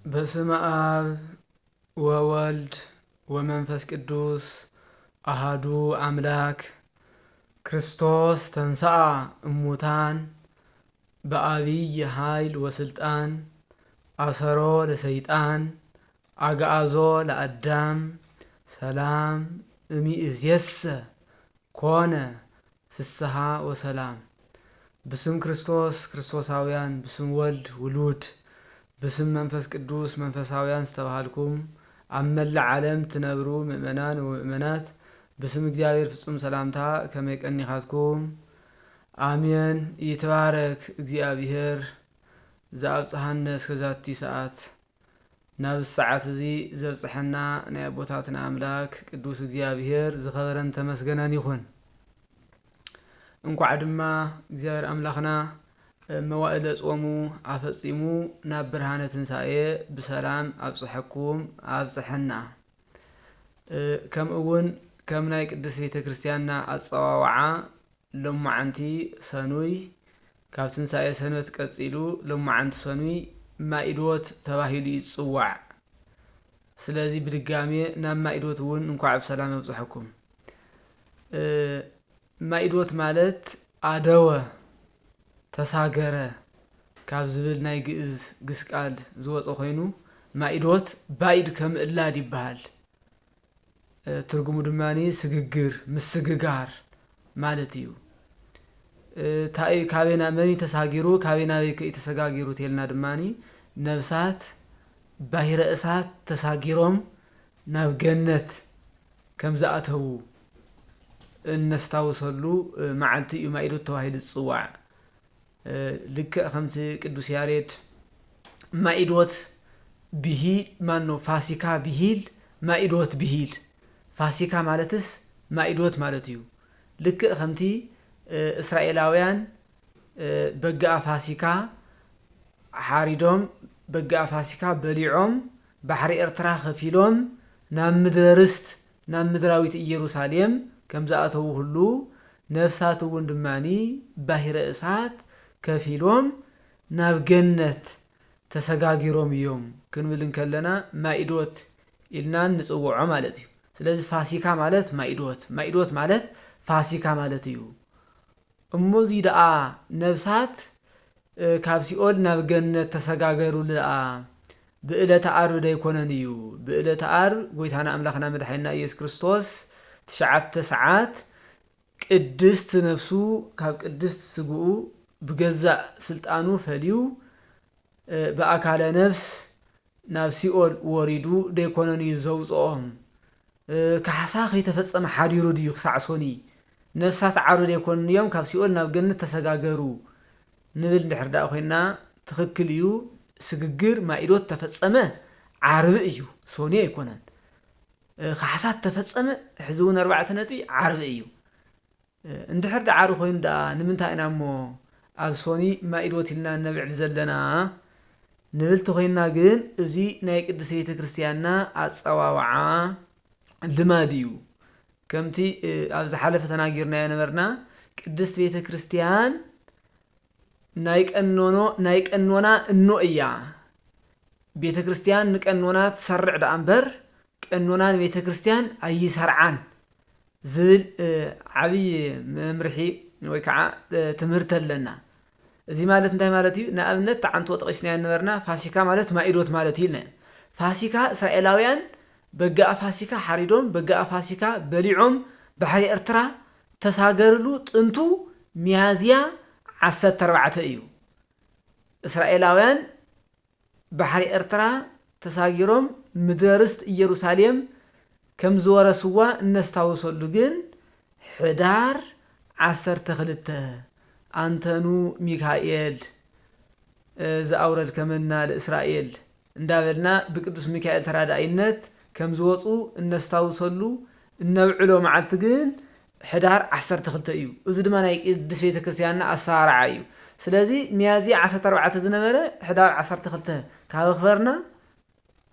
በስመ አብ ወወልድ ወመንፈስ ቅዱስ አሃዱ አምላክ ክርስቶስ ተንሥአ እሙታን በአቢይ ኃይል ወስልጣን አሰሮ ለሰይጣን አግዓዞ ለአዳም ሰላም እምይእዜሰ ኮነ ፍስሐ ወሰላም። ብስም ክርስቶስ ክርስቶሳውያን፣ ብስም ወልድ ውሉድ፣ ብስም መንፈስ ቅዱስ መንፈሳውያን ዝተባሃልኩም ኣብ መላእ ዓለም ትነብሩ ምእመናን ወምእመናት ብስም እግዚአብሔር ፍጹም ሰላምታ ከመይ ቀኒኻትኩም? አሜን። ይትባረክ እግዚአብሔር ዘአብጽሐነ እስከዛቲ ሰዓት። ናብ ሰዓት እዚ ዘብጽሐና ናይ ኣቦታትና አምላክ ቅዱስ እግዚአብሔር ዝኸበረን ተመስገነን ይኹን። እንኳዕ ድማ እግዚአብሔር አምላኽና መዋእለ ጾሙ አፈጺሙ ናብ ብርሃነ ትንሣኤ ብሰላም ኣብጽሐኩም ኣብጽሐና። ከምኡውን ከም ናይ ቅድስት ቤተ ክርስቲያንና ኣጸዋውዓ ሎማዓንቲ ሰኑይ ካብ ትንሣኤ ሰንበት ቀጺሉ ሎማዓንቲ ሰኑይ ማኢዶት ተባሂሉ ይጽዋዕ። ስለዚ ብድጋሜ ናብ ማኢዶት እውን እንኳዕ ብሰላም ኣብጽሐኩም። ማኢዶት ማለት አደወ ተሳገረ ካብ ዝብል ናይ ግእዝ ግስቃል ዝወፀ ኮይኑ ማኢዶት ባኢድ ከምእላድ ይበሃል። ትርጉሙ ድማኒ ስግግር ምስግጋር ማለት እዩ። እንታይ ካበና መኒ ተሳጊሩ ካበና በይ ተሰጋጊሩ ተልና ድማኒ ነብሳት ባሂረ እሳት ተሳጊሮም ናብ ገነት ከም ዝኣተዉ እነስታውሰሉ መዓልቲ እዩ ማኢዶት ተባሂሉ ዝጽዋዕ። ልክዕ ከምቲ ቅዱስ ያሬድ ማኢዶት ብሂል ማኖ ፋሲካ ብሂል ማኢዶት ብሂል። ፋሲካ ማለትስ ማኢዶት ማለት እዩ። ልክዕ ከምቲ እስራኤላውያን በግአ ፋሲካ ሓሪዶም በግአ ፋሲካ በሊዖም ባሕሪ ኤርትራ ከፊሎም ናብ ምድረ ርስት ናብ ምድራዊት ኢየሩሳሌም ከም ዝኣተዉ ሁሉ ነፍሳት እውን ድማኒ ባሂረ እሳት ከፊሎም ናብ ገነት ተሰጋጊሮም እዮም ክንብል ከለና ማኢዶት ኢልና ንጽውዖ ማለት እዩ። ስለዚ ፋሲካ ማለት ማኢዶት፣ ማኢዶት ማለት ፋሲካ ማለት እዩ። እሞዚ ደኣ ነብሳት ካብ ሲኦል ናብ ገነት ተሰጋገሩ ደኣ ብዕለተ ዓርብ ደይኮነን እዩ። ብዕለተ ዓርብ ጎይታና ኣምላኽና መድሓኒና ኢየሱስ ክርስቶስ 9 ሰዓት ቅድስት ነፍሱ ካብ ቅድስት ስግኡ ብገዛእ ስልጣኑ ፈልዩ ብኣካለ ነፍስ ናብ ሲኦል ወሪዱ ደይኮነን እዩ ዘውፅኦም። ካሕሳ ከይተፈጸመ ሓዲሩ ድዩ ክሳዕ ሶኒ ነፍሳት ዓርብ ደይኮኑን እዮም ካብ ሲኦል ናብ ገነት ተሰጋገሩ ንብል እንድሕር ዳኣ ኮይና ትኽክል እዩ። ስግግር ማኢዶት ተፈጸመ ዓርብ እዩ፣ ሶኒ ኣይኮነን። ካሕሳት ተፈጸመ ሕዚ እውን 4 ነጥቢ ዓርብ እዩ። እንድሕር ዳ ዓርብ ኮይኑ ዳ ንምንታይ ኢና እሞ ኣብ ሶኒ ማኢዶት ኢልና ነብዕል ዘለና ንብልቲ ኮይና፣ ግን እዚ ናይ ቅድስት ቤተ ክርስቲያንና ኣጸዋውዓ ልማድ እዩ። ከምቲ ኣብ ዝሓለፈ ተናጊርናዮ ነበርና ቅድስት ቤተ ክርስቲያን ናይ ቀኖና እኖ እያ። ቤተ ክርስቲያን ንቀኖና ትሰርዕ ዳኣ እምበር ቀኖና ንቤተ ክርስቲያን ኣይሰርዓን ዝብል ዓብይ መምርሒ ወይ ከዓ ትምህርቲ ኣለና። እዚ ማለት እንታይ ማለት እዩ? ንኣብነት ተዓንቶ ጠቂስናዮ ነበርና ፋሲካ ማለት ማኢዶት ማለት እዩ። ፋሲካ እስራኤላውያን በግአ ፋሲካ ሓሪዶም በግአ ፋሲካ በሊዖም ባሕሪ ኤርትራ ተሳገርሉ ጥንቱ ሚያዝያ 14 እዩ። እስራኤላውያን ባሕሪ ኤርትራ ተሳጊሮም ምድረ ርስት ኢየሩሳሌም ከም ዝወረስዋ እነስታውሰሉ ግን ሕዳር 12 አንተኑ ሚካኤል ዝኣውረድ ከመና ለእስራኤል እንዳበልና ብቅዱስ ሚካኤል ተራዳኢነት ከም ዝወፁ እነስታውሰሉ እነብዕሎ መዓልቲ ግን ሕዳር 12 እዩ። እዚ ድማ ናይ ቅድስት ቤተ ክርስቲያንና ኣሰራርዓ እዩ። ስለዚ ሚያዝያ 14 ዝነበረ ሕዳር 12 ካብ ኣኽበርና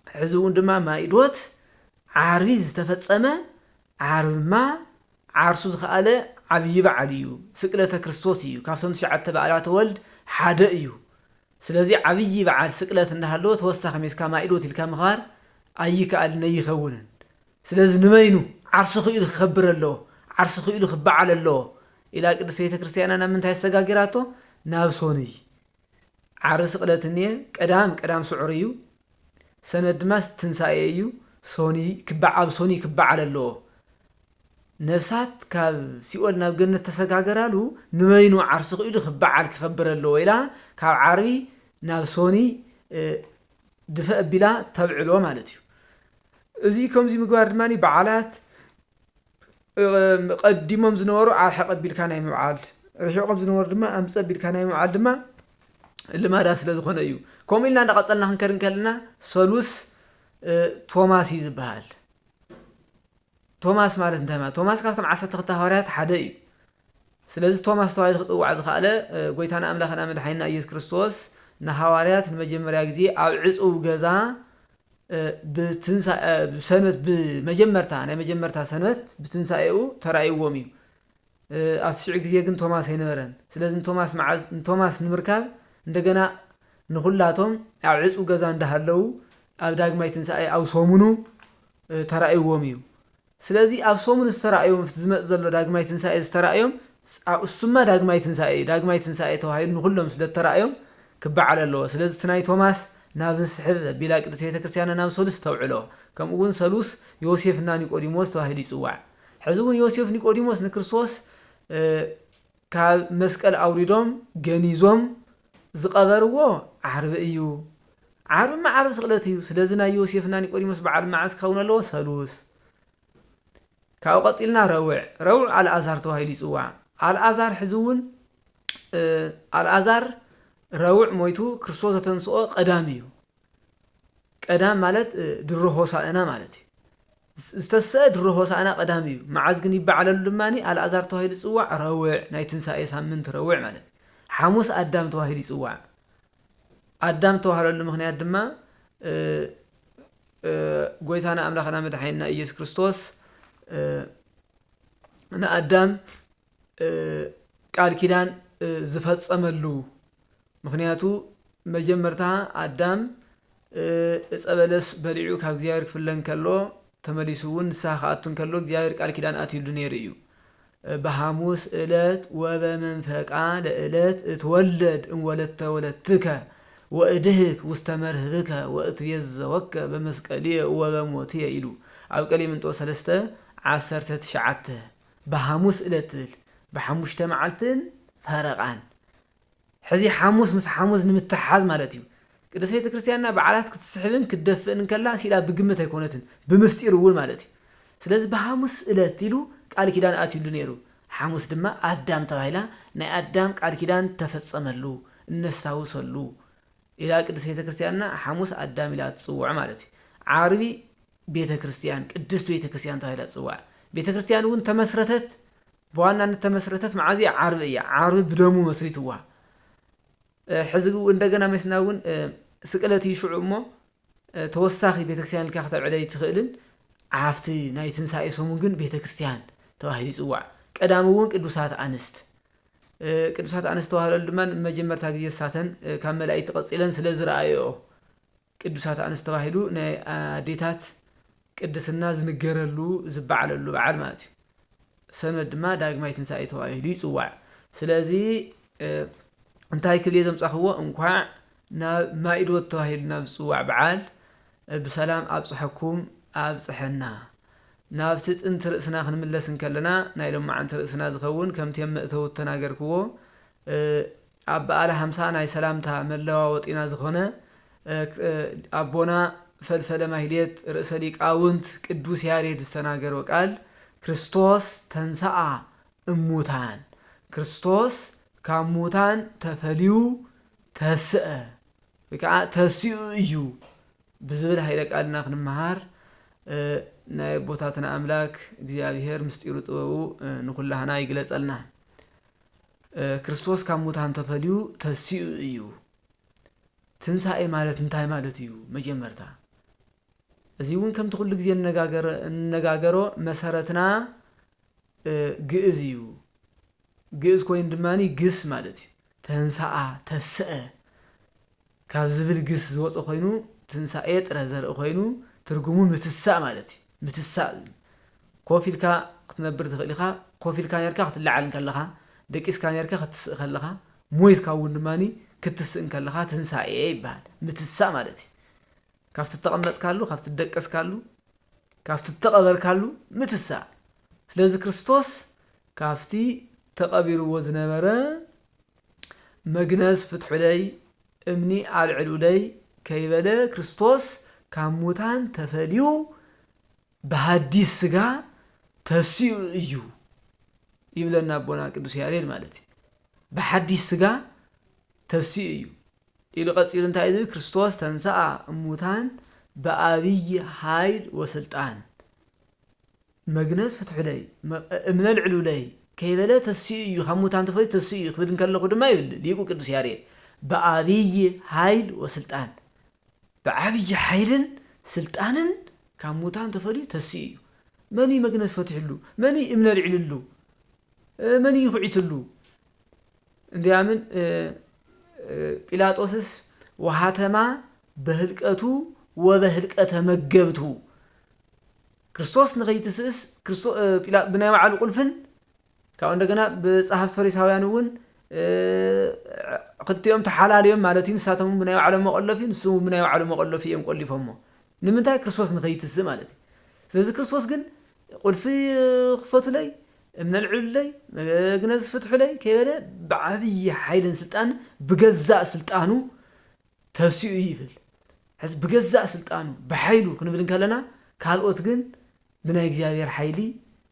ሕዚ እውን ድማ ማኢዶት ዓርቢ ዝተፈጸመ ዓርብማ ዓርሱ ዝኸኣለ ዓብይ በዓል እዩ። ስቅለተ ክርስቶስ እዩ። ካብቶም 9 በዓላተ ወልድ ሓደ እዩ። ስለዚህ ዓብይ በዓል ስቅለት እንዳሃለዎ ተወሳኺ ሜስካ ማኢዶት ኢልካ ምኽባር ኣይከኣልን ኣይኸውንን ስለዚ ንበይኑ ዓርሱ ኽኢሉ ክኸብር ኣለዎ ዓርሱ ኽኢሉ ክበዓል ኣለዎ ኢላ ቅድስት ቤተ ክርስቲያንና ምንታይ ኣሰጋጊራቶ ናብ ሶኒ ዓርቢ ስቕለት እኒአ ቀዳም ስዑር እዩ ሰነድ ድማ ትንሳኤ እዩ ሶኒ ኣብ ሶኒ ክበዓል ኣለዎ ነፍሳት ካብ ሲኦል ናብ ገነት ተሰጋገራሉ ንበይኑ ዓርሱ ኽኢሉ ክበዓል ክኸብር ኣለዎ ኢላ ካብ ዓርቢ ናብ ሶኒ ድፍእ ኣቢላ ተብዕሎ ማለት እዩ እዚ ከምዚ ምግባር ድማ በዓላት ቀዲሞም ዝነበሩ ኣርሐ ቀቢልካ ናይ ምብዓል ርሒቆም ዝነበሩ ድማ ኣምፀ ኣቢልካ ናይ ምብዓል ድማ ልማዳ ስለ ዝኾነ እዩ ከምኡ ኢልና እንዳቐፀልና ክንከድ ከለና ሰሉስ ቶማስ እዩ ዝበሃል ቶማስ ማለት እንታይ ማለት ቶማስ ካብቶም 12 ሐዋርያት ሓደ እዩ ስለዚ ቶማስ ተባሂሉ ክፅዋዕ ዝኸኣለ ጎይታና ኣምላኽና መድሓኒና ኢየሱስ ክርስቶስ ንሐዋርያት ንመጀመርያ ግዜ ኣብ ዕፁብ ገዛ ሰንበት ብመጀመርታ ናይ መጀመርታ ሰንበት ብትንሳኤኡ ተራእይዎም እዩ ኣብ ትሽዑ ግዜ ግን ቶማስ ኣይነበረን ስለዚ ቶማስ ንምርካብ እንደገና ንኹላቶም ኣብ ዕፁብ ገዛ እንዳሃለው ኣብ ዳግማይ ትንሳኤ ኣብ ሰሙኑ ተራእይዎም እዩ ስለዚ ኣብ ሰሙኑ ዝተራእዮም ዝመጽእ ዘሎ ዳግማይ ትንሳኤ ዝተራእዮም እሱማ ዳግማይ ትንሳኤ ተባሂሉ ንኹሎም ስለተራእዮም ክበዓል ኣለዎ ስለዚ እቲ ናይ ቶማስ ናብ ዝስሕብ ቢላ ቅድስት ቤተ ክርስቲያን ናብ ሰሉስ ተውዕሎ ከምኡ እውን ሰሉስ ዮሴፍና ኒቆዲሞስ ተባሂሉ ይጽዋዕ ሕዚ እውን ዮሴፍ ኒቆዲሞስ ንክርስቶስ ካብ መስቀል ኣውሪዶም ገኒዞም ዝቀበርዎ ዓርቢ እዩ ዓርቢ ስቕለት እዩ ስለዚ ናይ ዮሴፍና ኒቆዲሞስ በዓል መዓዝ ክኸውን ኣለዎ ሰሉስ ካብኡ ቀፂልና ረውዕ ኣልዓዛር ተባሂሉ ይጽዋዕ ኣልዓዛር ሕዚ እውን ኣልዓዛር ረውዕ ሞይቱ ክርስቶስ ዘተንስኦ ቀዳም እዩ ቀዳም ማለት ድሮ ሆሳእና ማለት እዩ ዝተሰአ ድሮ ሆሳእና ቀዳም እዩ መዓዝ ግን ይበዓለሉ ድማኒ ኣልዓዛር ተባሂሉ ይጽዋዕ ረውዕ ናይ ትንሳኤ ሳምንት ረውዕ ማለት ሓሙስ ኣዳም ተባሂሉ ይጽዋዕ ኣዳም ተባሂለሉ ምክንያት ድማ ጎይታና ኣምላኽና መድሓኒና ኢየሱስ ክርስቶስ ንኣዳም ቃል ኪዳን ዝፈጸመሉ ምክንያቱ መጀመርታ ኣዳም ዕፀ በለስ በሊዑ ካብ እግዚኣብሔር ክፍለን ከሎ ተመሊሱ እውን ንስሓ ክኣቱን ከሎ እግዚኣብሔር ቃል ኪዳን ኣትዩሉ ነይሩ እዩ በሐሙስ ዕለት ወበመንፈቃ ለዕለት እትወለድ እምወለተ ወለትከ ወእድህክ ውስተ መርህብከ ወእትቤዘወከ በመስቀልየ ወበሞትየ ኢሉ ኣብ ቀሌምንጦስ 3:19 በሐሙስ ዕለት ትብል ብሓሙሽተ መዓልትን ፈረቓን ሕዚ ሓሙስ ምስ ሓሙስ ንምትሓዝ ማለት እዩ ቅድስት ቤተ ክርስቲያንና በዓላት ክትስሕብን ክትደፍእን ከላ ሲላ ብግምት ኣይኮነትን ብምስጢር እውን ማለት እዩ ስለዚ በሐሙስ ዕለት ኢሉ ቃል ኪዳን ኣትዩሉ ነይሩ ሓሙስ ድማ ኣዳም ተባሂላ ናይ ኣዳም ቃል ኪዳን ተፈጸመሉ እነስታውሰሉ ኢላ ቅድስት ቤተ ክርስቲያንና ሓሙስ ኣዳም ኢላ ትጽውዕ ማለት እዩ ዓርቢ ቤተ ክርስቲያን ቅድስት ቤተ ክርስቲያን ተባሂላ ትጽዋዕ ቤተ ክርስቲያን እውን ተመስረተት በዋናነት ተመስረተት መዓዝ ዓርቢ እያ ዓርቢ ብደሙ መስሪትዋ ሕዚ እንደገና መስና እውን ስቅለት ይሽዑ እሞ ተወሳኺ ቤተ ክርስቲያን ልካ ክተብዕለ ይትኽእልን ዓፍቲ ናይ ትንሳኤ ሰሙን ግን ቤተ ክርስቲያን ተባሂሉ ይጽዋዕ ቀዳም እውን ቅዱሳት ኣንስት ተባሂለሉ ድማ መጀመርታ ግዜ ሳተን ካብ መላእክት ተቐፂለን ስለ ዝረኣየኦ ቅዱሳት ኣንስት ተባሂሉ ናይ ኣዴታት ቅድስና ዝንገረሉ ዝበዓለሉ በዓል ማለት እዩ ሰንበት ድማ ዳግማይ ትንሳኤ ተባሂሉ ይጽዋዕ ስለዚ እንታይ ክልየ ዘምጻኽዎ እንኳዕ ናብ ማኢዶት ተባሂሉ ናብ ዝጽዋዕ በዓል ብሰላም ኣብፅሐኩም ኣብፅሐና ናብቲ ጥንቲ ርእስና ክንምለስ ከለና ናይ ሎማዓንቲ ርእስና ዝኸውን ከምቲ መእተው ተናገርክዎ ኣብ በዓለ 50 ናይ ሰላምታ መለዋወጢና ዝኾነ ኣቦና ፈልፈለ ማህሌት ርእሰ ሊቃውንት ቅዱስ ያሬድ ዝተናገሮ ቃል ክርስቶስ ተንሰአ እሙታን ክርስቶስ ካብ ሙታን ተፈልዩ ተስአ ወይከዓ ተሲኡ እዩ ብዝብል ሃይለ ቃልና ክንመሃር ናይ ቦታትና ኣምላክ እግዚኣብሔር ምስጢሩ ጥበቡ ንኩላህና ይግለጸልና ክርስቶስ ካብ ሙታን ተፈልዩ ተሲኡ እዩ ትንሳኤ ማለት እንታይ ማለት እዩ መጀመርታ እዚ እውን ከምቲ ኩሉ ግዜ እንነጋገሮ መሰረትና ግእዝ እዩ ግእዝ ኮይኑ ድማኒ ግስ ማለት እዩ ተንሳአ ተስአ ካብ ዝብል ግስ ዝወፀ ኮይኑ ትንሳኤ ጥረ ዘርኢ ኮይኑ ትርጉሙ ምትሳእ ማለት እዩ ምትሳእ ኮፍ ኢልካ ክትነብር ትኽእል ኢኻ ኮፍ ኢልካ ነርካ ክትለዓል ከለኻ ደቂስካ ነርካ ክትስእ ከለኻ ሞይትካ እውን ድማኒ ክትስእ ከለኻ ትንሳኤ ይበሃል ምትሳእ ማለት እዩ ካብቲ ተቐመጥካሉ ካብቲ ደቀስካሉ ካብቲ ተቐበርካሉ ምትሳእ ስለዚ ክርስቶስ ካብቲ ተቐቢርዎ ዝነበረ መግነዝ ፍትሑለይ እምኒ አልዕሉለይ ከይበለ ክርስቶስ ካብ ሙታን ተፈልዩ በሐዲስ ስጋ ተሲኡ እዩ ይብለና አቦና ቅዱስ ያሬድ ማለት እዩ በሐዲስ ስጋ ተሲኡ እዩ ኢሉ ቀፂሉ እንታይ እዩ ክርስቶስ ተንሥአ እሙታን በአብይ ኃይል ወስልጣን መግነዝ ፍትሑለይ እምነ ልዕሉለይ ከይበለ ተሲኡ እዩ ካብ ሙታን ተፈልዩ ተሲኡ እዩ ክብል ከለኹ ድማ ይብል ሊቁ ቅዱስ ያሬድ በአብይ ኃይል ወስልጣን በአብይ ኃይልን ስልጣንን ካብ ሙታን ተፈልዩ ተሲኡ እዩ መን መግነዝ ፈትሕሉ መን እምነ ልዕልሉ መን ይኹዒትሉ እንዲያምን ጲላጦስስ ወሃተማ በህልቀቱ ወበህልቀተ መገብቱ ክርስቶስ ንኸይትስእስ ብናይ ባዕሉ ቁልፍን ካብ እንደገና ብጸሓፍቲ ፈሪሳውያን እውን ክልቲኦም ተሓላልዮም ማለት እዩ ንሳቶም ብናይ ባዕሎም መቆለፊ ንሱ ብናይ ባዕሉ መቆለፊ እዮም ቆሊፎሞ ንምንታይ ክርስቶስ ንኸይትስእ ማለት እዩ ስለዚ ክርስቶስ ግን ቁልፊ ክፈቱለይ እምነ ልዕሉለይ መግነዝ ፍትሑለይ ከይበለ ብዓብይ ኃይልን ስልጣን ብገዛእ ስልጣኑ ተሲኡ ይብል ሕዚ ብገዛእ ስልጣኑ ብኃይሉ ክንብል ከለና ካልኦት ግን ብናይ እግዚአብሔር ኃይሊ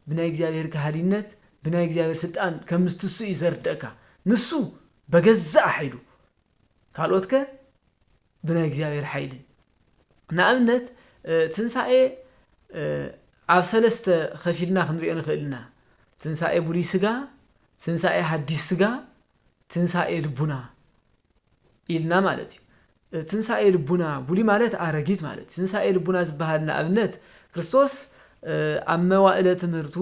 ብናይ እግዚአብሔር ካህሊነት ብናይ እግዚአብሔር ስልጣን ከም ዝትሱ እዩ ዘርድአካ ንሱ በገዛእ ኃይሉ ካልኦት ከ ብናይ እግዚአብሔር ኃይሊ ንኣብነት ትንሳኤ ኣብ ሰለስተ ከፊልና ክንሪኦ ንኽእልና ትንሳኤ ቡሉይ ስጋ ትንሳኤ ሐዲስ ስጋ ትንሳኤ ልቡና ኢልና ማለት እዩ ትንሳኤ ልቡና ቡሉይ ማለት አረጊት ማለት ትንሳኤ ልቡና ዝበሃል ንኣብነት ክርስቶስ ኣብ መዋእለ ትምህርቱ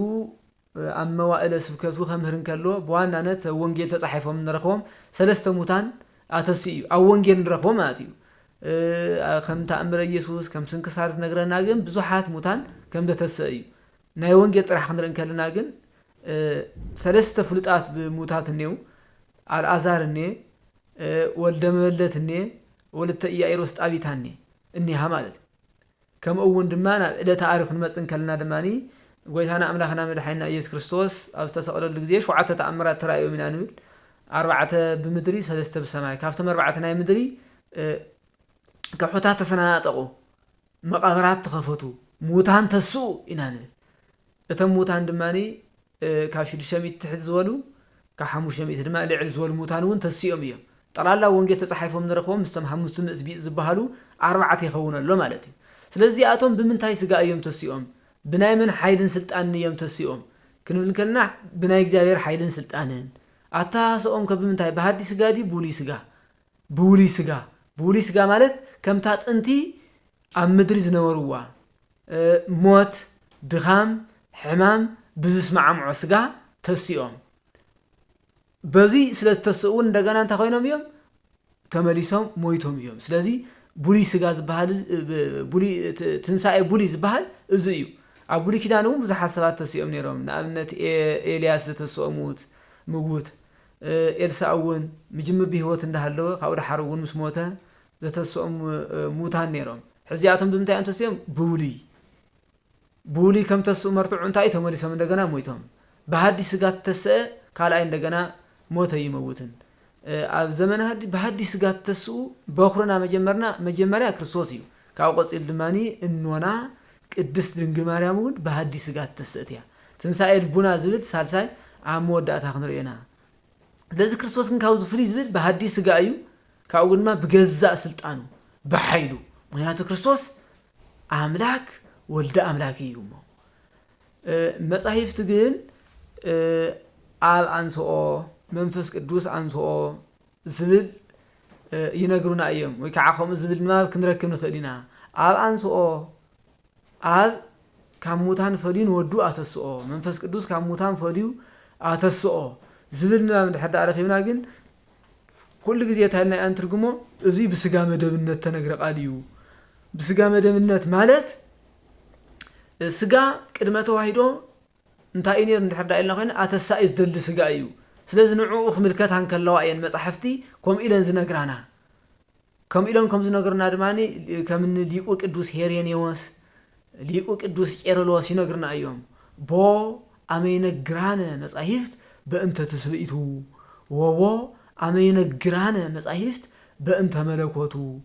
ኣብ መዋእለ ስብከቱ ከምህር ከሎ ብዋናነት ወንጌል ተጻሒፎም ንረኽቦም ሰለስተ ሙታን ኣተሲኡ እዩ ኣብ ወንጌል ንረኽቦም ማለት እዩ ከም ተኣምረ ኢየሱስ ከም ስንክሳር ዝነግረና ግን ብዙሓት ሙታን ከም ዘተሰአ እዩ ናይ ወንጌል ጥራሕ ክንርኢ ከለና ግን ሰለስተ ፍሉጣት ብሙታት እኔው አልዓዛር እኔ ወልደ መበለት እኔ ወለተ ኢያኢሮስ ጣቢታ እኒሃ ማለት እዩ ከምኡ እውን ድማ ናብ ዕለተ ዓርብ ክንመፅእ ከለና ድማኒ ጎይታና ኣምላኽና መድሓኒና ኢየሱስ ክርስቶስ ኣብ ዝተሰቐለሉ ግዜ 7 ተኣምራት ተራእዮም ኢና ንብል 4 ብምድሪ 3 ብሰማይ ካብቶም 4 ናይ ምድሪ ከሑታት ተሰናጠቑ መቃብራት ተኸፈቱ ሙታን ተስኡ ኢና ንብል እቶም ሙታን ድማኒ ካብ 600 ትሕት ዝበሉ ካብ 500 ድማ ልዕል ዝበሉ ሙታን እውን ተሲኦም እዮም ጠቅላላ ወንጌል ተጻሒፎም ንረኽቦም ምስቶም 500 ቢጽ ዝበሃሉ 4 ይኸውን ኣሎ ማለት እዩ ስለዚ ኣቶም ብምንታይ ስጋ እዮም ተሲኦም ብናይ መን ኃይልን ስልጣንን እዮም ተሲኦም ክንብል ከለና ብናይ እግዚአብሔር ኃይልን ስልጣንን ኣታስኦም ከምንታይ በሐዲስ ስጋ ዲ ቡሉይ ስጋ ማለት ከምታ ጥንቲ ኣብ ምድሪ ዝነበሩዋ ሞት ድኻም ሕማም ብዝስማዓምዖ ስጋ ተሲኦም በዚ ስለተሰኡ እንደገና እንታይ ኮይኖም እዮም ተመሊሶም ሞይቶም እዮም ስለዚ ቡሉይ ስጋ ዝበሃል ቡሉይ ትንሳኤ ቡሉይ ዝበሃል እዚ እዩ ኣብ ቡሉይ ኪዳን እውን ብዙሓት ሰባት ተሲኦም ነይሮም ንኣብነት ኤልያስ ዝተሰኦሙት ምውት ኤልሳ እውን ምጅምር ብሂወት እንዳሃለወ ካብኡ ድሓር እውን ምስ ሞተ ዝተሰኦም ሙታን ነይሮም ሕዚኣቶም ብምንታይ እዮም ተሲኦም ቡሉይ ከም ተስኡ መርትዑ እንታይ ተመሊሶም እንደገና ሞይቶም በሐዲስ ስጋ ተሰአ ካልኣይ እንደገና ሞተ ይመውትን ኣብ ዘመን በሐዲስ ስጋ ተስኡ በኩርና መጀመርያ ክርስቶስ እዩ ካብ ቆፂል ድማኒ እንወና ቅድስት ድንግል ማርያም እውን በሐዲስ ስጋ ተሰአት እያ ትንሳኤ ልቡና ዝብል ሳልሳይ ኣብ መወዳእታ ክንሪኤና ስለዚ ክርስቶስ ግን ካብ ዝፍልይ ዝብል በሐዲስ ስጋ እዩ ካብኡ ድማ ብገዛእ ስልጣኑ ብሓይሉ ምክንያቱ ክርስቶስ ኣምላክ ወልደ ኣምላክ እዩ እሞ መጻሕፍቲ ግን ኣብ አንስኦ መንፈስ ቅዱስ አንስኦ ዝብል ይነግሩና እዮም ወይ ከዓ ከምኡ ዝብል ንባብ ክንረክብ ንኽእል ኢና ኣብ አንስኦ ኣብ ካብ ሙታን ፈልዩ ንወዱ ኣተስኦ መንፈስ ቅዱስ ካብ ሙታን ፈልዩ ኣተስኦ ዝብል ንባብ እንድሕር ረኺብና ግን كل جزء يتهلنا أن ترجمه زي بسجا مدبنة تنقر قاليو بسجا مدبنة مالت سجا كلمته واحدة انتايني نحرد إلنا خين أتسايز دل سجا أيو سلز نوع خملكات عن كلا أين مسحفتي كم إلى زنقرنا كم إلى كم زنقرنا دماني كم ليقول كدوس هيرين يواس ليقول كدوس إيرلوس ينقرنا أيوم بو أمين جرانا مسحفت بأنت تسبيته ووا أمين جرانا مسحفت بأنت ملكوته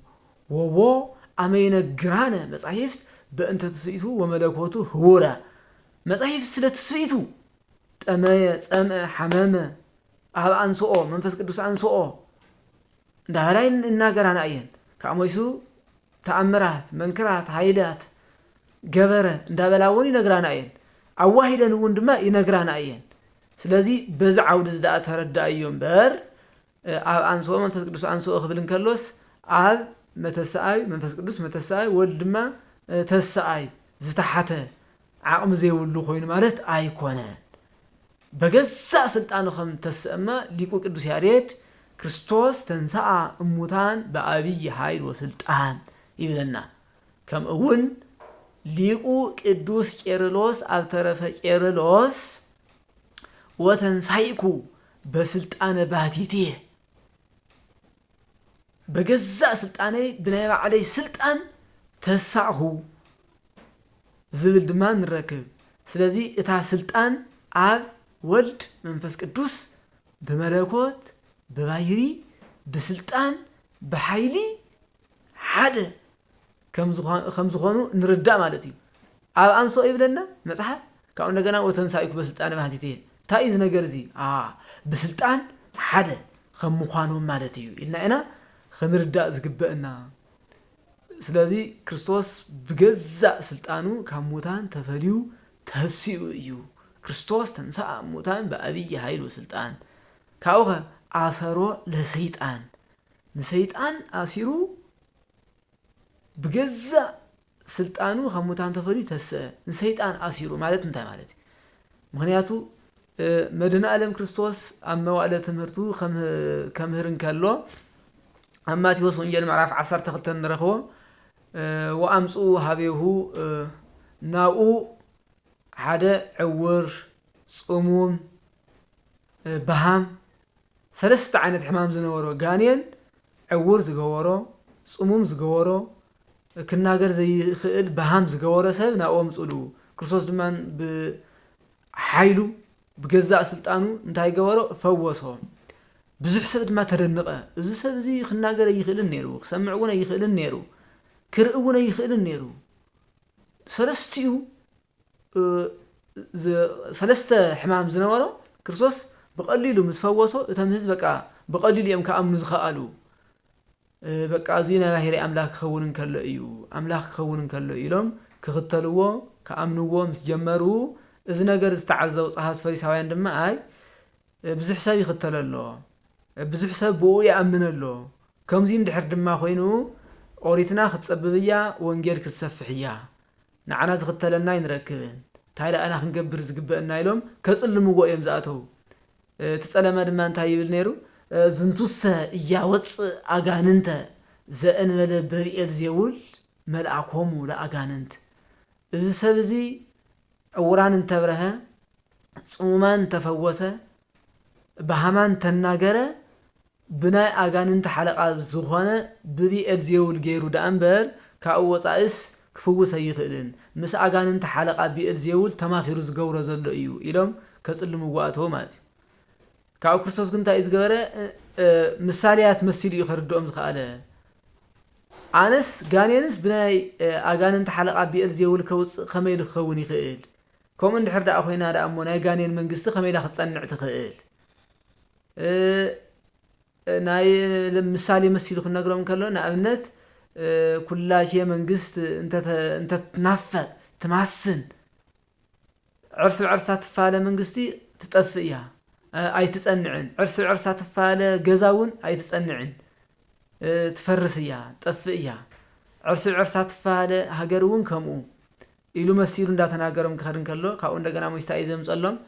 ووا أمين جرانا مسحفت بأنت تسبيته وملكوته هورا مسحفت سلت تسبيته أما حمامة أهل أنسوء منفس قدوس أنسوء دهراين الناقران أيين كأمويسو تأمرات منكرات هايلات جبرة دابلاوني نقران أيين أواهيدا نوندما ينقران أيين سلازي بزع عود ازداء ترد أيون بار أهل أنسوء منفس قدوس أنسوء خبلن كالوس أهل متساي منفس قدوس متساي ولدما تساي زتحته عقم زي ولو خوين مالت أيكونان بجزء سلطان خم تسمى ليكو قدوس ياريت كريستوس تنسى أموتان بأبي حيل وسلطان يبلنا كم أون ليكو قدوس كيرلوس أبترف كيرلوس وتنسيكو بسلطان بهاتيتيه بجزء سلطاني بناء عليه سلطان تسعه زبل دمان ركب سلازي إتا سلطان عاب ولد منفس قدوس بملكوت ببايري بسلطان بحيلي حدا كم زخانو نرداء مالتي أب أنسو إبلنا مصحف كأو نغنا وتنسايكو بسلطان بهاتيتين تايز نغرزي بسلطان حدا خم مخانو مالتي إلنا إنا خنرداء زقبئنا سلازي كريستوس بجزء سلطانو كموتان تفليو تهسيو إيو كريستوس تنسى موتان بأبي حيل وسلطان كاوغا آسرو لسيطان نسيطان آسيرو بجزء سلطانو خموتان تفلي تسأ نسيطان آسيرو مالت انتهي مالتي مغنياتو مدنا ألم كريستوس أما وعلى تمرتو كمهرن كالو أما تيوس ونجل معرف عصر تخلتن نرخو وأمسو هابيهو ناو حدا عور صموم بهام ثلاثة عينات حمام زنورو غانيان عور زغورو صموم زغورو كناغر زي خيل بهام زغورو سب ناو مصلو كريستوس دمان بحيلو بجزاء سلطانو انتاي غورو فوسو بزح سب دما تدنقه እዚ ሰብ እዚ ክናገር ይኽእልን ነይሩ ክሰምዕውን ይኽእልን ነይሩ ክርእውን ይኽእልን ነይሩ ሰለስቲኡ ሰለስተ ሕማም ዝነበሮ ክርስቶስ بقليلو مسفوسو እተም ህዝብ በቃ بقليل يم كأمن زخالو بقى زينا لاهيري أملاك خونن كله إيو أملاك خونن كله إيلهم كختلوه كأمنوه مسجمرو إذا نجر استعزوا صحات فريساويان دم أي بزح سبي ختل الله بزح سب بو يأمن الله كم زين دحر دم خوينو أوريتنا ختصببيا وانجير كتصفحيا نعنا زختلنا ينركبن تايلا أنا خنجبر زقبنا إيلهم كسلمو قويم زاتو تسأل ما دمان تايبل نيرو زنتوس ياوص أغاننت زأن ولا بريئة زيول ملعكهم ولا أغاننت إذا سبزي أوران انتبرها صومان تفوسة بهمان تناقرة بناء أغاننت حلقة زخانة بريئة زيول غيرو دا أنبر كأوص عيس كفوسة يخلن مس أغاننت حلقة بريئة زيول تماخير زغورة زلو إيو إلهم كسلمو قواتو ماتي كاو كريستوس كنت إذ جبره مثاليات مسيلي يخردهم زخاله أنس جانينس بناي أجان أنت حلقة بيرزي والكوس خميل خوني خيل كم إن حرد أخوينا هذا أمونا جانين من قصة خميل أخذ صنع تخيل ناي المثالي مسيلي خلنا نقرأ من كلنا أبنت كل شيء من قصة أنت تنفذ تمحسن عرسات فعله من قصتي تتأثيها أي تتصنعن عرسات فعله جزاون أي تتصنعن تفرسيا تطفئيا عرسات فعله هجرون كمو إلو مسيرون داتنا هجرهم كهرن كله كأون دجنا مستعيزهم صلهم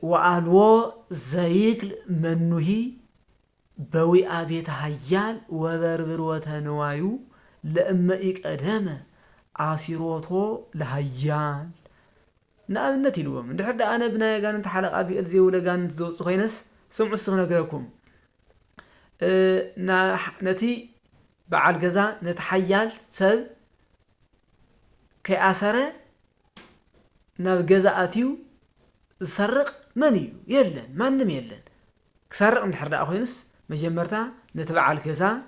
وعلوا زيك منهي بوي أبيت هيال وبربر وتنوايو لأما إقدام عصيروتو لهيال نأمنتي لهم ندحر أنا بنايا قان انت حلق أبي ألزي ولا قان تزوج خينس سمعوا السغنة قلكم نتي بعد جزا نتحيال سب كأسرة ناب جزا أتيو سرق منيو يلن ما نم يلن كسرق ندحر خينس مجمرتا نتبع الكزا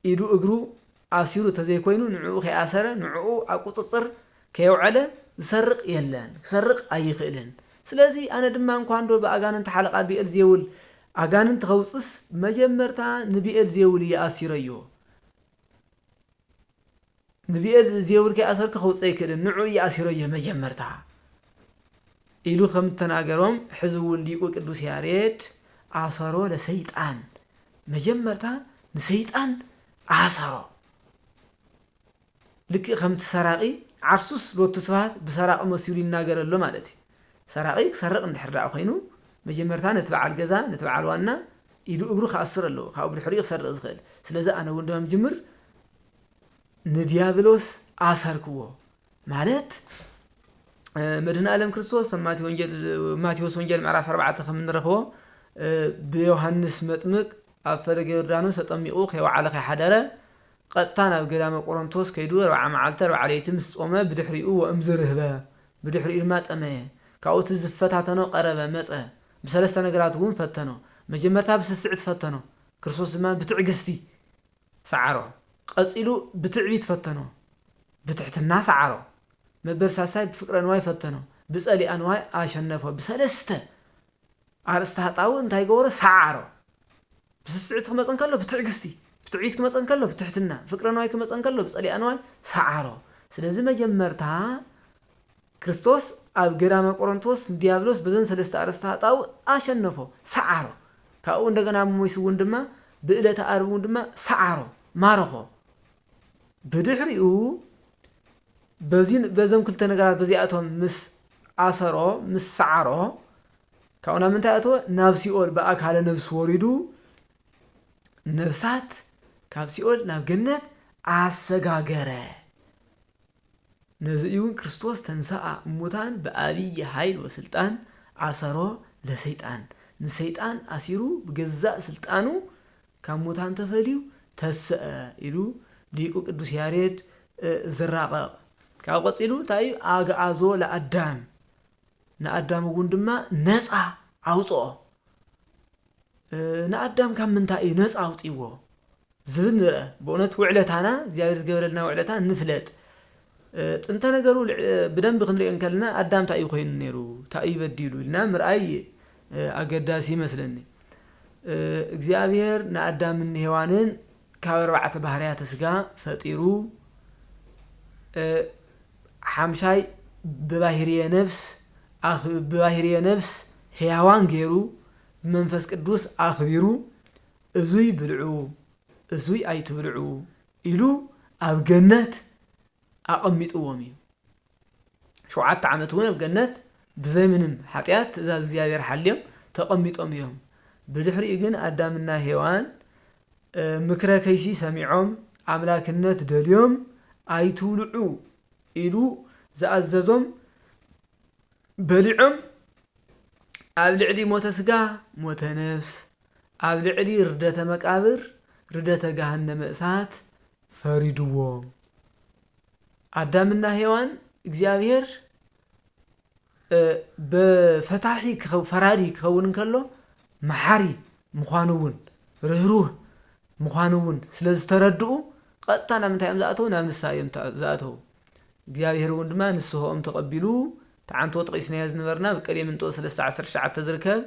إيدو أجرو عصيرو تزي كوينو نعو كأسرة نعو أقطصر كيوعله سرق يلن سرق أي خيلن سلازي أنا دما نكون دو بأجان انت حلق أبي الزيول أجان انت خوصص مجمرتا نبي الزيول يأسيريو نبي الزيول كأسر كخوص أي كده نوع يأسيريو مجمرتا إلو خم تناجرهم حزول ليقو كدوس ياريت عصرو لسيطان مجمرتا نسيطان عصرو لك خم تسراقي عرسوس لو تصفات بسراق مسيولين ناقر اللو مالتي سراقي كسرق ندحر خينو مجمرتا نتبع الجزا نتبع الوانا يدو اقرو خاسر اللو خاو بالحريق سرق زغل سلازا انا وندو مجمر نديابلوس آساركوه مالت مدن ألم كريستوس ماتيوس ونجل معرف 4 خمن رخوه بيوحنس مطمق أفرق يردانوس تطمقو خيو على خي حدارة قطانا بقدام قرنطوس كيدو 4 معالتر وعليتم السقومة بدحريقو وامزرهبا بدحريق المات أميه كاوت الزفتاتنو قربا مسأة بسلسة نقراتون فتنو مجمتها بسسعد فتنو كريستوس زمان بتعقستي سعرو قصيلو بتعبيت فتنو بتحت الناس عرو مبرساساي بفكر أنواي فتنو بسألي أنواي آشنفو بسلسة عرستها طاو انتاي قورة سعرو بسسعد كمسان كالو بتعقستي بتعيد كمسان كالو بتحتنا فكر أنواي كمسان كالو بسألي أنواي سعرو سلازم جمرتها كريستوس أب جرام قرنطوس ديابلوس بزن سلسة عرستها طاو آشنفو سعرو كأو اندقنا مويسوون دما بإلة أربون دما سعرو مارخو بدحريقو بزم كل تنقرات بزياتهم مس عصرو مس سعرو كأونا من تأتو نفسيول بأك على نفس وريدو نفسات كابسيول ناب جنة عسقاقرة نزيون كريستوس تنساء موتان بآبي حيل وسلطان عصرو لسيطان نسيطان أسيرو بجزاء سلطانو كموتان تفليو تسأ إلو ديكو قدوس ياريد زراقا كاوقصيلو تاي آغازو لأدام نأدام وندما نسعى عوصو نأدام كم من تاي نسعى عوصيوو زبن نرأ بونت وعلتانا زيادة قبلنا وعلتان نفلت انت نقروا بدن بخنري انكلنا أدام تاي خوين نيرو تاي بديلو لنا مرأي أقداسي مثلني እግዚአብሔር نأدام هوانن كاوربعة بحريات سقا فطيرو حمشاي بباهرية نفس هيوان غيرو بمنفس قدوس أخبيرو ازوي بلعو ازوي ايت بلعو إلو أب جنة أقميت أوامي شو عدت عمتون أب جنة بزي منهم حقيات إذا زيادة حليم تقميت أميهم بدحري إجن أدامنا هيوان مكرا كيسي سميعهم أملاكنت دليوم أيتولعو إلو زأززهم بلعم أبلعلي موت سقا موت نفس أبلعلي ردة مكابر ردة جهنم إسات فريدوهم أدامنا هيوان إجزابير بفتاحي فرادي كخونن كله محاري مخانون رهروه مخانون سلاز تردو قطعنا من تايم زاتو نام السايم زاتو እግዚአብሔር ወንድማ ንስሆም ተቀቢሉ ታንቶ ጥቂስና ያዝነበርና በቀሌ ምንጦ 13 ሰዓት ተዝርከብ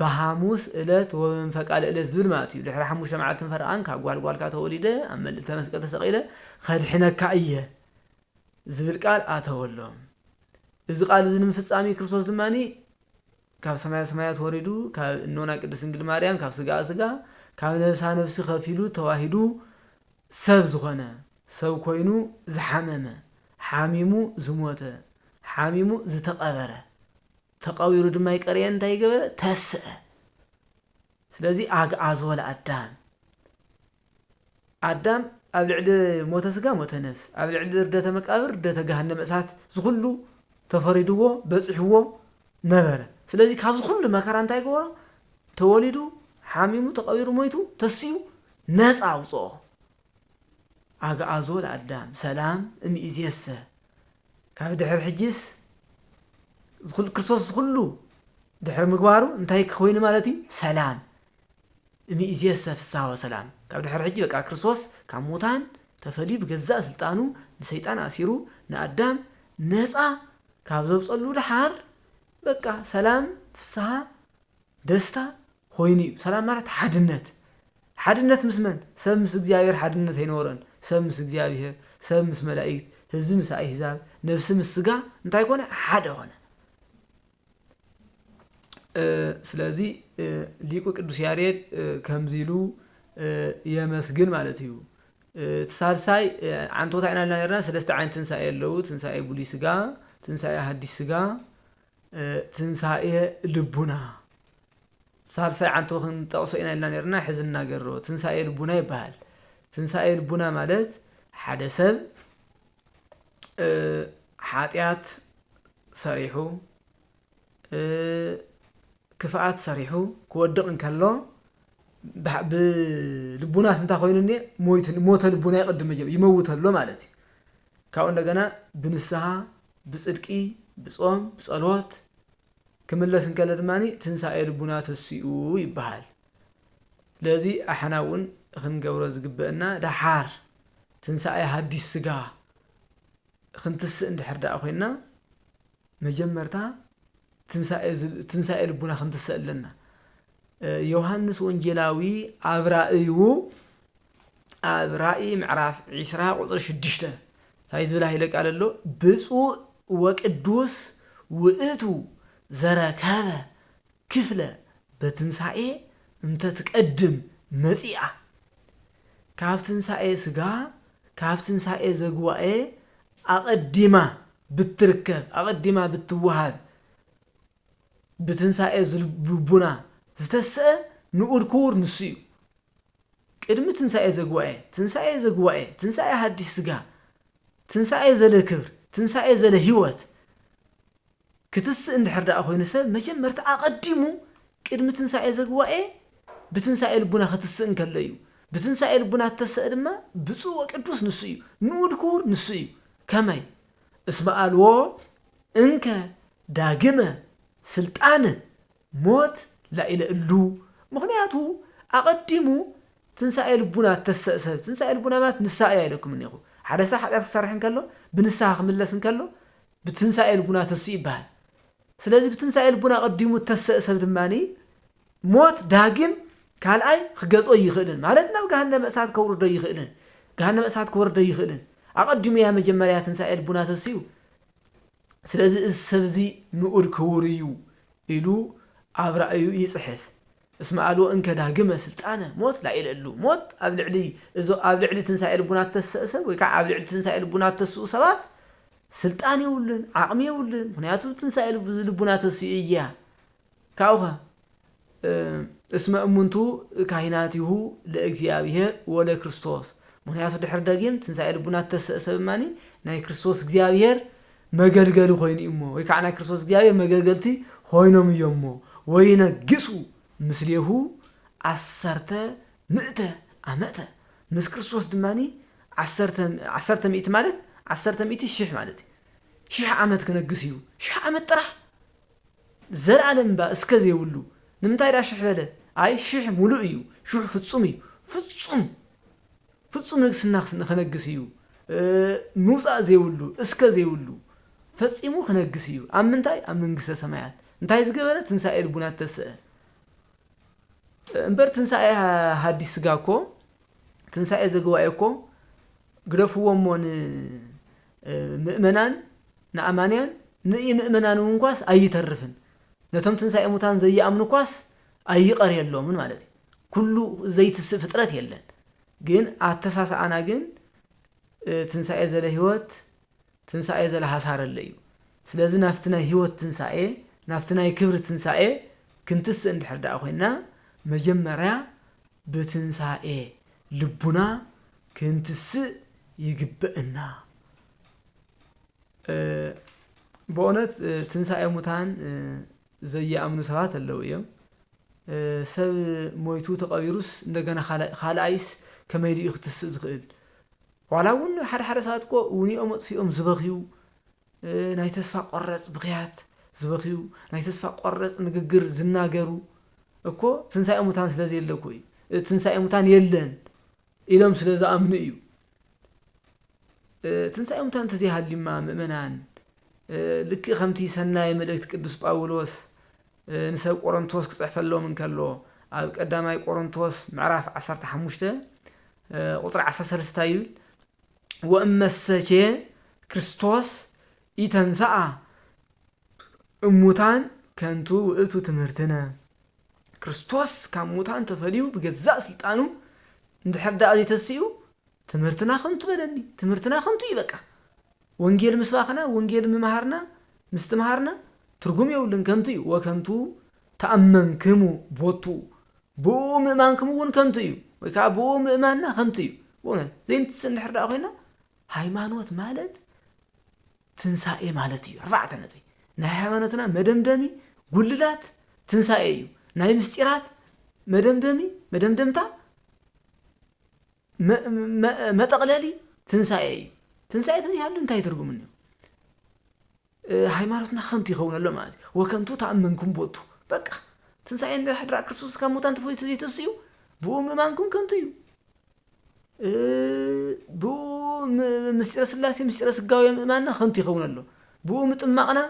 በሐሙስ ዕለት ወመንፈቃለ ዕለት ዝብል ማለት እዩ ድሕሪ 5 መዓልትን ፈርቃን ካጓልጓልካ ተወሊደ አመል ተመስቀል ተሰቂለ خድሕነካ እየ ዝብል ቃል አተወሎም እዚ ቃል ዝንም ፍጻሜ ክርስቶስ ድማኒ ካብ ሰማያት ወሪዱ ካብ እኖና ቅድስት ድንግል ማርያም ካብ ስጋ ስጋ ካብ ነፍሳ ነፍሲ ከፊሉ ተዋሂዱ ሰብ ዝኾነ ሰብ ኮይኑ ዝሐመመ حاميمو زموته حاميمو زتقبره تقاويرو دما يقرين تاي قبل تسأ ስለዚህ ኣግዓዞ ለኣዳም ኣዳም ኣብ ልዕሊ ሞተ ስጋ ሞተ ነፍስ ኣብ ልዕሊ ርደተ መቃብር ርደተ ገሃነመ እሳት ዝኩሉ ተፈሪድዎ በፅሕዎ ነበረ ስለዚህ ካብ ዝኩሉ መከራ እንታይ ገበሮ ተወሊዱ ሓሚሙ ተቀቢሩ ሞይቱ ተስዩ ነፃ ኣውፅኦ ኣግዓዞ ለኣዳም ሰላም እምይእዜሰ ካብ ድሕሪ ሕጂስ ክርስቶስ ዝኩሉ ድሕሪ ምግባሩ እንታይ ክኮይኑ ማለት እዩ ሰላም እምይእዜሰ ፍስሓ ወሰላም ካብ ድሕሪ ሕጂ በቃ ክርስቶስ ካብ ሙታን ተፈልዩ ብገዛእ ስልጣኑ ንሰይጣን ኣሲሩ ንኣዳም ነፃ ካብ ዘብፀሉ ድሓር በቃ ሰላም ፍስሓ ደስታ ኮይኑ እዩ ሰላም ማለት ሓድነት ምስ መን ሰብ ምስ እግዚኣብሔር ሓድነት ኣይነበረን ሰብ ምስ እግዚኣብሔር ሰብ ምስ መላእክት ህዝቢ ምስ ኣሕዛብ ነፍሲ ምስ ስጋ እንታይ ኮነ ሓደ ሆነ ስለዚ ሊቁ ቅዱስ ያሬድ ከምዚ ኢሉ የመስግን ማለት እዩ ተሳልሳይ ዓንቶታ ኢና ነርና ሰለስተ ዓይነት ትንሳኤ ኣለዉ ትንሳኤ ብሉይ ስጋ ትንሳኤ ሐዲስ ስጋ ትንሳኤ ልቡና ሳልሳይ ዓንቶ ክንጠቕሶ ኢና ኢልና ነርና ሕዝና ገሮ ትንሳኤ ልቡና ይበሃል ትንሳኤ ልቡና ማለት ሓደ ሰብ ሓጢያት ሰሪሑ ክፍኣት ሰሪሑ ክወድቕ እንከሎ ብልቡና ስንታ ኮይኑኒ ሞተ ልቡና ይቅድም ይመውተሎ ማለት እዩ ካብኡ እንደገና ብንስሓ ብጽድቂ ብጾም ብጸሎት ክምለስ እንከለ ድማኒ ትንሳኤ ልቡና ተሲኡ ይበሃል ለዚ ኣሕና እውን ክንገብሮ ዝግበአና ድሓር ትንሳኤ ሐዲስ ስጋ ክንትስእ እንድሕር ዳኣ ኮይና መጀመርታ ትንሳኤ ልቡና ክንትስእ ኣለና ዮሐንስ ወንጌላዊ ኣብ ራእይ ምዕራፍ 20 ቁጥሪ 6 እንታይ ዝብል ይለቅ ኣሎ ብፁዕ ወቅዱስ ውእቱ ዘረከበ ክፍለ በትንሳኤ እንተ ትቀድም መጺኣ ካብ ትንሳኤ ስጋ ካብ ትንሳኤ ዘግዋኤ ኣቐዲማ ብትርከብ ኣቐዲማ ብትወሃብ ብትንሳኤ ልቡና ዝተስአ ንኡድ ክቡር ንሱ እዩ ቅድሚ ትንሳኤ ዘግዋኤ ትንሳኤ ሐዲስ ስጋ ትንሳኤ ዘለ ክብር ትንሳኤ ዘለ ህይወት ክትስእ እንድሕር ዳኣ ኮይኑ ሰብ መጀመርታ ኣቐዲሙ ቅድሚ ትንሳኤ ዘግዋኤ ብትንሳኤ ልቡና ክትስእ እንከሎ እዩ ብትንሳኤ ልቡና ተስእ ድማ ብፁዕ ወቅዱስ ንሱ እዩ ንኡድ ክቡር ንሱ እዩ ከመይ እስመ አልዎ እንከ ዳግመ ስልጣነ ሞት ላኢለእሉ ምክንያቱ ኣቐዲሙ ትንሳኤ ልቡና ተስእ ሰብ ትንሳኤ ልቡና ማለት ንስሓ እያ ኢለኩም እኒኹ ሓደ ሰብ ሓጢያት ክሰርሕ እንከሎ ብንስሓ ክምለስ እንከሎ ብትንሳኤ ልቡና ተስኡ ይበሃል ስለዚ ብትንሳኤ ልቡና ቀዲሙ ተስእ ሰብ ድማኒ ሞት ዳግም ካልኣይ ክገጾ ይኽእልን ማለት ናብ ገሃነመ እሳት ከውርዶ ይኽእልን ገሃነመ እሳት ክወርዶ ይኽእልን ኣቐዲሙ ያ መጀመርያ ትንሳኤ ልቡና ተስኡ ስለዚ እዚ ሰብዚ ንኡድ ክቡር እዩ ኢሉ ኣብ ራእዩ ይጽሕፍ እስመ አልዎ እንከ ዳግመ ስልጣነ ሞት ላኢለእሉ ሞት ኣብ ልዕሊ ትንሳኤ ልቡና ተስእ ሰብ ወይ ከዓ ኣብ ልዕሊ ትንሳኤ ልቡና ተስኡ ሰባት ስልጣን የብሉን ዓቕሚ የብሉን ምክንያቱ ትንሳኤ ልቡና ተስኡ እያ ካብኡኸ እስመ እሙንቱ ካሂናቲሁ ለእግዚአብሔር ወለክርስቶስ ምክንያቱ ድሕሪ ደጊም ትንሳኤ ልቡና ተስእ ሰብ ማኒ ናይ ክርስቶስ እግዚአብሔር መገልገሊ ኮይኑ እሞ ወይ ከዓ ናይ ክርስቶስ እግዚአብሔር መገልገልቲ ኮይኖም እዮም እሞ ወይነግሱ ምስሌሁ 10 ዓመተ ምስ ክርስቶስ ድማኒ 10 ሚእቲ ማለት 10 ሚእቲ 1000 ማለት እዩ 1000 ዓመት ክነግስ እዩ 1000 ዓመት ጥራሕ ዘለዓለም ባ እስከ ዘይብሉ ንምንታይ ዳ 1000 በለ ኣይ 1000 ሙሉእ እዩ 1000 ፍጹም እዩ ፍጹም ንግስና ክነግስ እዩ ምውፃእ ዘይብሉ እስከ ዘይብሉ ፈጺሙ ክነግስ እዩ ኣብ ምንታይ ኣብ መንግስተ ሰማያት እንታይ ዝገበረ ትንሳኤ ልቡና ተስእ እምበር ትንሳኤ ሐዲስ ስጋ እኮ ትንሳኤ ዘግዋኤ እኮ ግደፍዎሞ ምእመናን ንኣማንያን ምእመናን እንኳስ ኣይተርፍን ነቶም ትንሳኤ ሙታን ዘይኣምኑ ኳስ ኣይቀርየሎምን ማለት እዩ ኩሉ ዘይትስእ ፍጥረት የለን ግን ኣተሳሳኣና ግን ትንሳኤ ዘለ ህይወት ትንሳኤ ዘለ ሓሳር ኣለ እዩ ስለዚ ናፍቲ ናይ ህይወት ትንሳኤ ናፍቲ ናይ ክብሪ ትንሳኤ ክንትስእ እንድሕር ዳኣ ኮይና መጀመሪያ በትንሳኤ ልቡና ክንትስእ ይግበእና በእውነት ትንሳኤ ሙታን ዘየአምኑ ሰባት አለው እዮም ሰብ ሞይቱ ተቀቢሩስ እንደገና ካልአይስ ከመይዲ ይኽትስእ ዝኽእል ዋላ እውን ሓደ ሰባት እኮ ውኒኦም መጥፊኦም ዝበኺዩ ናይ ተስፋ ቆረጽ ብኽያት ዝበኺዩ ናይ ተስፋ ቆረጽ ንግግር ዝናገሩ እኮ ትንሳኤ ሙታን ስለዘየለ እኮ እዩ ትንሳኤ ሙታን የለን ኢሎም ስለዝኣምኑ እዩ ትንሳኤ ሙታን ተዘይሃልዩማ ምእመናን ልክ ከምቲ ሰናይ መልእክት ቅዱስ ጳውሎስ ንሰብ ቆሮንቶስ ክጽሕፈሎም እንከሎ ኣብ ቀዳማይ ቆሮንቶስ ምዕራፍ 15 ቁጥሪ 13 ይብል ወእመሰቼ ክርስቶስ ኢተንሳአ እሙታን ከንቱ ውእቱ ትምህርትነ ክርስቶስ ካብ ሙታን ተፈልዩ ብገዛእ ስልጣኑ እንድሕር ዳኣ ዘይተስኡ ትምህርትና ከንቱ በለኒ ትምህርትና ከንቱ ይበቃ ወንጌል ምስባኽና ወንጌል ምምሃርና ምስትምሃርና ትርጉም የውልን ከምቱ እዩ ወከምቱ ተኣመንክሙ ቦቱ ብኡ ምእማንክሙ እውን ከምቱ እዩ ወይ ከዓ ብኡ ምእማንና ከምቱ እዩ በእውነት ዘይንትስእ እንድሕር ዳኣ ኮይና ሃይማኖት ማለት ትንሳኤ ማለት እዩ ኣርባዕተ ነጥቢ ናይ ሃይማኖትና መደምደሚ ጉልላት ትንሳኤ እዩ ናይ ምስጢራት መደምደምታ መጠቕለሊ ትንሳኤ እዩ ትንሳኤ ተዚሃሉ እንታይ ትርጉም እንዮ ሃይማኖትና ከምቲ ይኸውን ኣሎ ማለት እዩ ወከምቱ ተኣመንኩም ቦቱ በቃ ትንሳኤ እንድሕር ዳኣ ክርስቶስ ካብ ሙታን ተፈልዩ ዘይተስኡ ብኡ ምእማንኩም ከምቱ እዩ ብኡ ምስጢረ ስላሴ ምስጢረ ስጋዊ ምእማንና ከምቲ ይኸውን ኣሎ ብኡ ምጥማቕና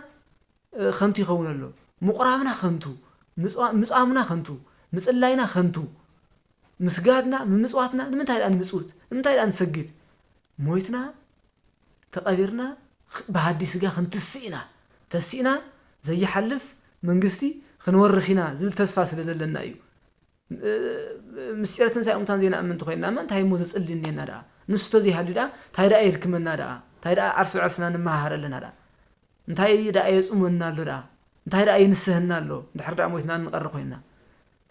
ከምቲ ይኸውን ኣሎ ምቁራብና ከምቱ ምጽዋምና ከምቱ ምጽላይና ከምቱ ምስጋድና ምምጽዋትና ንምንታይ ዳኣ ንምጽውት ንምንታይ ዳኣ ንሰግድ ሞይትና ተቐቢርና በሃዲስ ስጋ ክንትስኢና ተስኢና ዘይሓልፍ መንግስቲ ክንወርሲና ዝብል ተስፋ ስለ ዘለና እዩ ምስጢረ ትንሳኤ ሙታን ዘይንኣምን እንተኮይንና እንታይ ሞ ዘጽሊ እኒአና ዳኣ ንሱ ተዘይሃልዩ ዳኣ እንታይ ዳኣ የድክመና ዳኣ እንታይ ዳኣ ዓርሲ ብዓርስና ንመሃር ኣለና ዳኣ እንታይ ዳኣ የጽሙና ኣሎ ዳኣ እንታይ ዳኣ ይንስህና ኣሎ እንድሕር ዳኣ ሞይትና ንቐሪ ኮይንና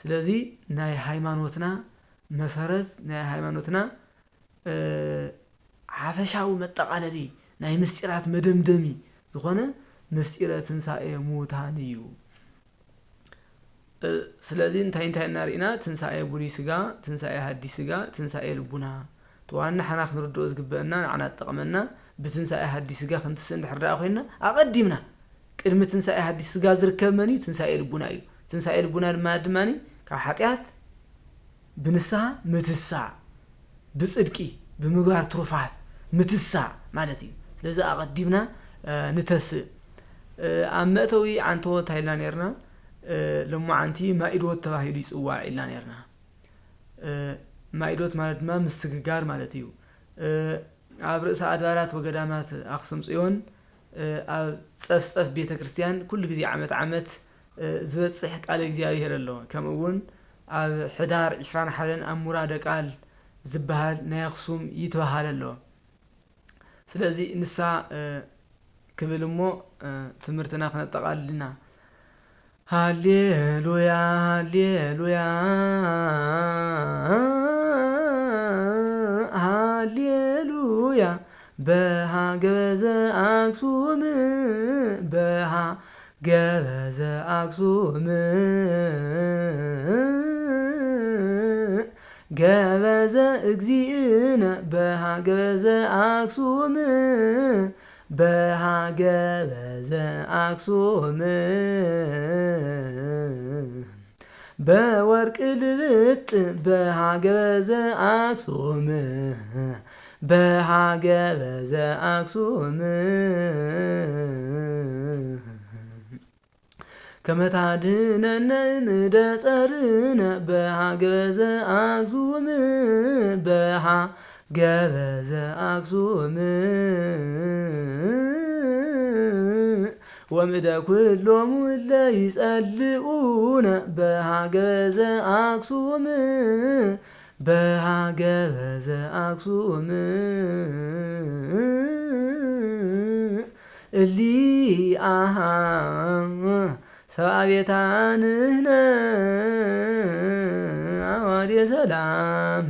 ስለዚ ናይ ሃይማኖትና መሰረት ናይ ሃይማኖትና ሓፈሻዊ መጠቃለሊ ናይ ምስጢራት መደምደሚ ዝኾነ ምስጢረ ትንሳኤ ሙታን እዩ ስለዚ እንታይ እናርኢና ትንሳኤ ብሉይ ስጋ ትንሳኤ ሐዲስ ስጋ ትንሳኤ ልቡና ተዋና ሓና ክንርድኦ ዝግበአና ንዓና ተጠቕመና ብትንሳኤ ሐዲስ ስጋ ክንትስእ እንድሕር ዳኣ ኮይንና ኣቐዲምና ቅድሚ ትንሳኤ ሐዲስ ስጋ ዝርከብ መን እዩ ትንሳኤ ልቡና እዩ ትንሳኤ ልቡና ድማኒ ካብ ሓጢኣት ብንስሓ ምትሳእ ብጽድቂ ብምግባር ትሩፋት ምትሳእ ማለት እዩ ስለዚ ኣቐዲምና ንተስእ ኣብ መእተዊ ዓንተወት ሃይልና ነርና ለማዓንቲ ማኢዶት ተባሂሉ ይጽዋዕ ኢልና ነርና ማኢዶት ማለት ድማ ምስግጋር ማለት እዩ ኣብ ርእሰ ኣድባራት ወገዳማት ኣክሱም ጽዮን ኣብ ጸፍጸፍ ቤተ ክርስቲያን ኩሉ ግዜ ዓመት ዝበጽሕ ቃል እግዚአብሔር ኣሎ ከምኡ እውን ኣብ ሕዳር 21 ኣብ ሙራደ ቃል ዝበሃል ናይ ኣክሱም ይትበሃል ኣሎ ስለዚ ንሳ ክብል እሞ ትምህርትና ክነጠቃልልና ሃሌሉያ ሃሌሉያ ሃሌሉያ በሃገበዘ አክሱም በሃገበዘ አክሱም ገበዘ እግዚእነ በሃገበዘ አክሱም በሃገበዘ አክሱም በወርቅ ልብጥ በሃገበዘ አክሱም በሃገበዘ አክሱም ከመታድነነ እምደ ጸርነ በሃገበዘ አክሱም በሃገበዘ አክሱም ወምደ ኩሎሙ እለ ይጸልኡነ በሃገበዘ አክሱም በሃገበዘ አክሱም እሊ ሰብአ ቤታንህነ አዋዴ ሰላም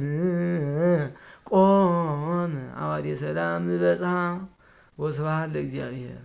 ቆመ አዋዴ ሰላም በጽሐ ወስብሐት ለእግዚአብሔር።